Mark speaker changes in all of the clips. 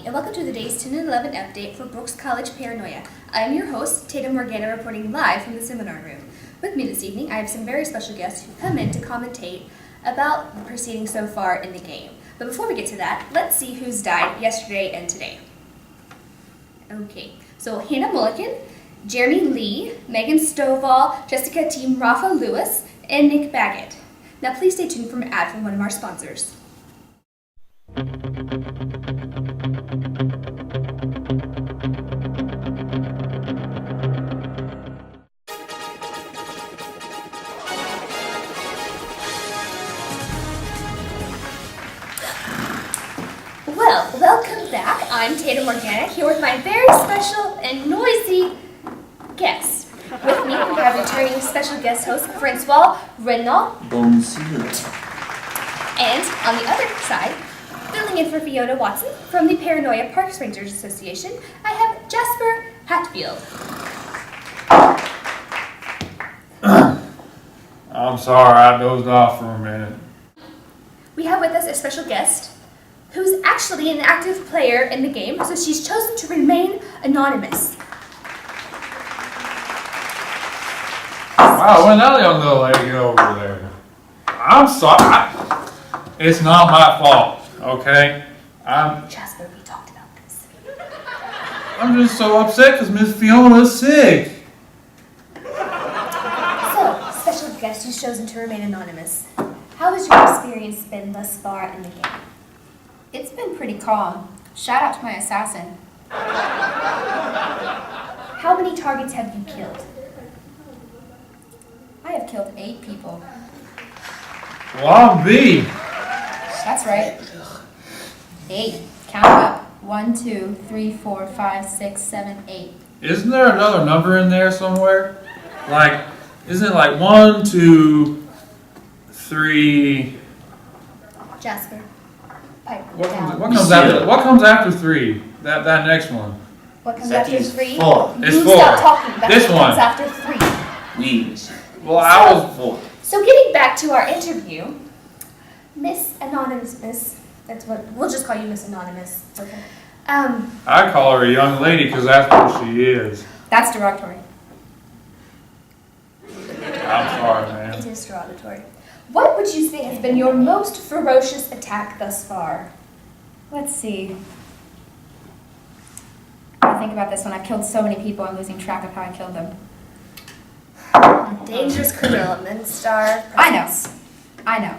Speaker 1: and welcome to the Days 10 and 11 update for Brooks College Paranoia. I'm your host, Tatum Morgana, reporting live from the seminar room. With me this evening, I have some very special guests who come in to commentate about the proceedings so far in the game. But before we get to that, let's see who's died yesterday and today. Okay, so Hannah Mulligan, Jeremy Lee, Megan Stovall, Jessica Team Rafa Lewis, and Nick Baggett. Now please stay tuned for an ad from one of our sponsors. Well, welcome back. I'm Tatum Morgana, here with my very special and noisy guests. With me, we have returning special guest host, Francois Renaud.
Speaker 2: Bonjour.
Speaker 1: And on the other side, filling in for Fiona Watson from the Paranoia Parks Rangers Association, I have Jasper Hatfield.
Speaker 3: I'm sorry, I dozed off for a minute.
Speaker 1: We have with us a special guest who's actually an active player in the game, so she's chosen to remain anonymous.
Speaker 3: Wow, when that young little lady over there. I'm sorry. It's not my fault, okay?
Speaker 1: Jasper, we talked about this.
Speaker 3: I'm just so upset because Miss Fiona's sick.
Speaker 1: So, special guest who's chosen to remain anonymous. How has your experience been thus far in the game?
Speaker 4: It's been pretty calm. Shout out to my assassin.
Speaker 1: How many targets have you killed?
Speaker 4: I have killed 8 people.
Speaker 3: Well, I'm B.
Speaker 4: That's right. 8. Count 'em up. 1, 2, 3, 4, 5, 6, 7, 8.
Speaker 3: Isn't there another number in there somewhere? Like, isn't it like 1, 2, 3?
Speaker 1: Jasper, pipe
Speaker 3: What
Speaker 1: down.
Speaker 3: comes after 3? That next one.
Speaker 1: What comes
Speaker 2: That
Speaker 1: after
Speaker 2: is
Speaker 1: 3?
Speaker 2: 4.
Speaker 3: It's
Speaker 1: You
Speaker 3: 4.
Speaker 1: stop talking. That's
Speaker 3: This
Speaker 1: what comes
Speaker 3: one.
Speaker 1: after 3.
Speaker 2: Oui.
Speaker 3: Well, I was.
Speaker 2: 4.
Speaker 1: So getting back to our interview, Miss Anonymous, that's what, we'll just call you Miss Anonymous. It's okay.
Speaker 3: I call her a young lady because that's what she is.
Speaker 4: That's derogatory.
Speaker 3: I'm sorry, man.
Speaker 1: It is derogatory. What would you say has been your most ferocious attack thus far?
Speaker 4: Let's see. I think about this one. I've killed so many people, I'm losing track of how I killed them.
Speaker 1: Dangerous criminal, Star.
Speaker 4: I know.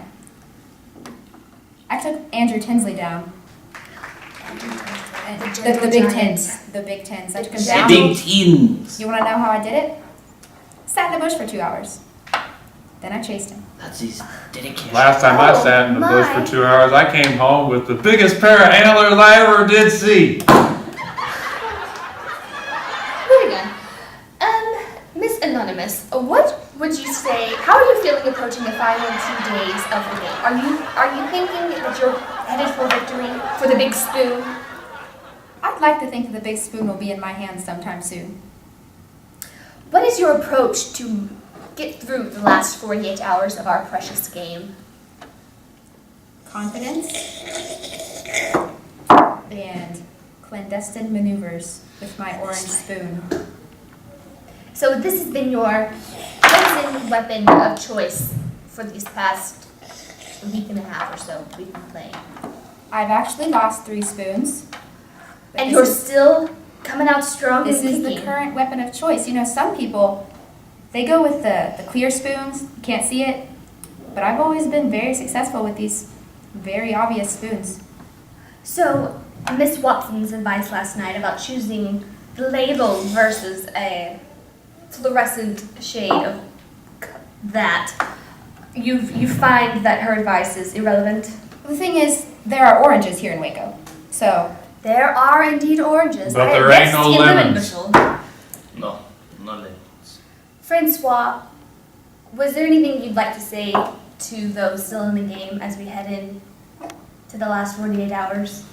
Speaker 4: I took Andrew Tinsley down. And the big tins. The big tins. I took him
Speaker 2: The
Speaker 4: down.
Speaker 2: big teens.
Speaker 4: You want to know how I did it? Sat in the bush for 2 hours. Then I chased him.
Speaker 2: That's his dedication.
Speaker 3: Last time I sat in the bush for 2 hours, I came home with the biggest pair of antlers I ever did see.
Speaker 1: Moving on. Miss Anonymous, what would you say, how are you feeling approaching the final 2 days of the game? Are you thinking that you're headed for victory, for the big spoon?
Speaker 4: I'd like to think that the big spoon will be in my hands sometime soon.
Speaker 1: What is your approach to get through the last 48 hours of our precious game?
Speaker 4: Confidence and clandestine maneuvers with my orange spoon.
Speaker 1: So this has been your chosen weapon of choice for these past week and a half or so we've been playing.
Speaker 4: I've actually lost 3 spoons. but
Speaker 1: And
Speaker 4: this
Speaker 1: you're
Speaker 4: is-
Speaker 1: still coming out strong
Speaker 4: This
Speaker 1: and
Speaker 4: is the
Speaker 1: kicking.
Speaker 4: current weapon of choice. You know, some people, they go with the clear spoons, you can't see it, but I've always been very successful with these very obvious spoons.
Speaker 1: So, Miss Watson's advice last night about choosing the label versus a fluorescent shade of that, you find that her advice is irrelevant?
Speaker 4: The thing is, there are oranges here in Waco, so
Speaker 1: There are indeed oranges.
Speaker 3: But
Speaker 1: I
Speaker 3: there
Speaker 1: have
Speaker 3: ain't
Speaker 1: yet to
Speaker 3: no
Speaker 1: see a lemon
Speaker 3: lemons.
Speaker 1: bushel.
Speaker 2: No, no lemons.
Speaker 1: Francois, was there anything you'd like to say to those still in the game as we head in to the last 48 hours?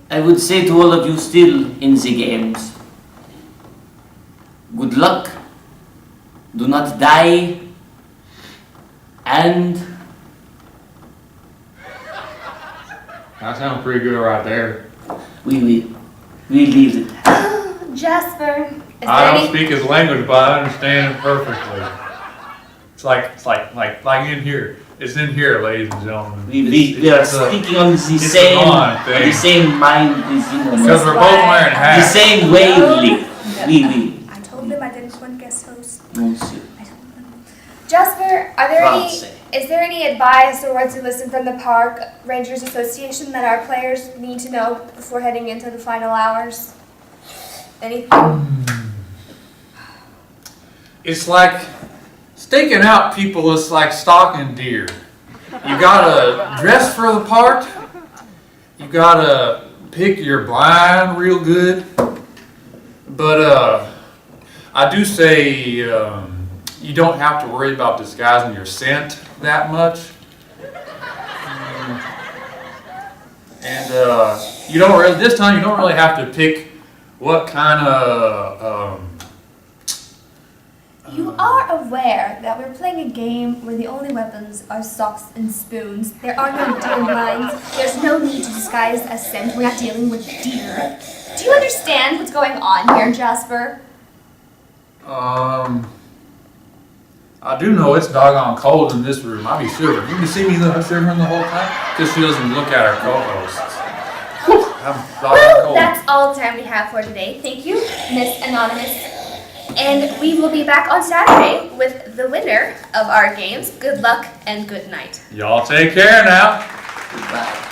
Speaker 2: I would say to all of you still in the games, good luck, do not die, and
Speaker 3: That sounds pretty good right there.
Speaker 2: We leave it.
Speaker 1: Jasper, is
Speaker 3: I
Speaker 1: there
Speaker 3: don't
Speaker 1: any...
Speaker 3: speak his language, but I understand it perfectly. It's like in here. It's in here, ladies and gentlemen.
Speaker 2: We are
Speaker 3: It's a-
Speaker 2: speaking on the
Speaker 3: it's
Speaker 2: same,
Speaker 3: a bond thing.
Speaker 2: the same mind,
Speaker 3: Because we're both wearing
Speaker 2: the
Speaker 3: hats.
Speaker 2: same wavelength. We.
Speaker 1: I told them I didn't want guest host.
Speaker 2: Monsieur.
Speaker 1: I told them. Jasper, are there
Speaker 2: Francais.
Speaker 1: is there any advice or words of wisdom from the Park Rangers Association that our players need to know before heading into the final hours? Anything?
Speaker 3: It's like staking out people is like stalking deer. You gotta dress for the part. You gotta pick your blind real good. But I do say you don't have to worry about disguising your scent that much. And you don't really, this time you don't really have to pick what kind of
Speaker 1: You are aware that we're playing a game where the only weapons are socks and spoons. There are no deer lines. There's no need to disguise a scent. We're not dealing with deer. Do you understand what's going on here, Jasper?
Speaker 3: I do know it's doggone cold in this room. I'll be shivering. You can see me shivering the whole time because she doesn't look at her co-hosts. I'm doggone
Speaker 1: Well,
Speaker 3: cold.
Speaker 1: that's all the time we have for today. Thank you, Miss Anonymous. And we will be back on Saturday with the winner of our games. Good luck and good night.
Speaker 3: Y'all take care now.
Speaker 2: Goodbye.